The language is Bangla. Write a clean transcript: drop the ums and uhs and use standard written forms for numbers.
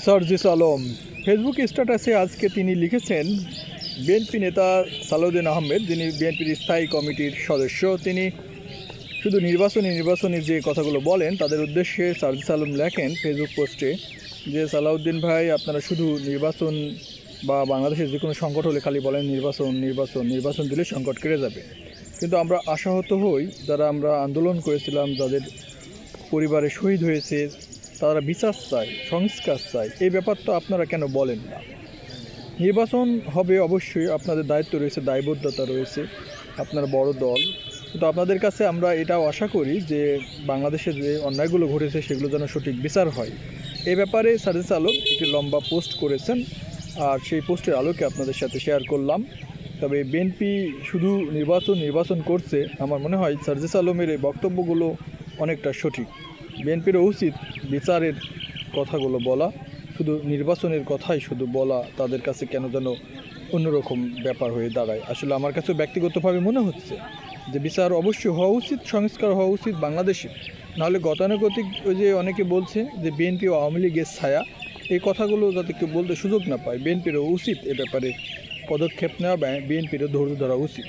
সার্জিস আলম ফেসবুক স্ট্যাটাসে আজকে তিনি লিখেছেন, বিএনপি নেতা সালাউদ্দিন আহমেদ, যিনি বিএনপির স্থায়ী কমিটির সদস্য, তিনি শুধু নির্বাচনী যে কথাগুলো বলেন তাদের উদ্দেশ্যে সার্জিস আলম লেখেন ফেসবুক পোস্টে যে, সালাউদ্দিন ভাই, আপনারা শুধু নির্বাচন বা বাংলাদেশের যে কোনো সংকট হলে খালি বলেন নির্বাচন দিলে সংকট কেটে যাবে, কিন্তু আমরা আশাহত হই, যারা আমরা আন্দোলন করেছিলাম, যাদের পরিবারে শহীদ হয়েছে, তারা বিচার চায়, সংস্কার চায়, এই ব্যাপারটা আপনারা কেন বলেন না? নির্বাচন হবে, অবশ্যই আপনাদের দায়িত্ব রয়েছে, দায়বদ্ধতা রয়েছে, আপনার বড় দল, কিন্তু আপনাদের কাছে আমরা এটাও আশা করি যে বাংলাদেশে যে অন্যায়গুলো ঘটেছে সেগুলো যেন সঠিক বিচার হয়। এই ব্যাপারে সার্জিস আলম একটি লম্বা পোস্ট করেছেন, আর সেই পোস্টের আলোকে আপনাদের সাথে শেয়ার করলাম। তবে বিএনপি শুধু নির্বাচন করছে, আমার মনে হয় সার্জিস আলমের এই বক্তব্যগুলো অনেকটা সঠিক। বিএনপিরও উচিত বিচারের কথাগুলো বলা, শুধু নির্বাচনের কথাই শুধু বলা তাদের কাছে কেন যেন অন্যরকম ব্যাপার হয়ে দাঁড়ায়। আসলে আমার কাছে ব্যক্তিগতভাবে মনে হচ্ছে যে বিচার অবশ্যই হওয়া উচিত, সংস্কার হওয়া উচিত বাংলাদেশে। নাহলে গতানুগতিক ওই যে অনেকে বলছে যে বিএনপি ও আওয়ামী লীগের ছায়া, এই কথাগুলো যাতে কেউ বলতে সুযোগ না পায়, বিএনপিরও উচিত এ ব্যাপারে পদক্ষেপ নেওয়া, বিএনপিরও ধৈর্য ধরা উচিত।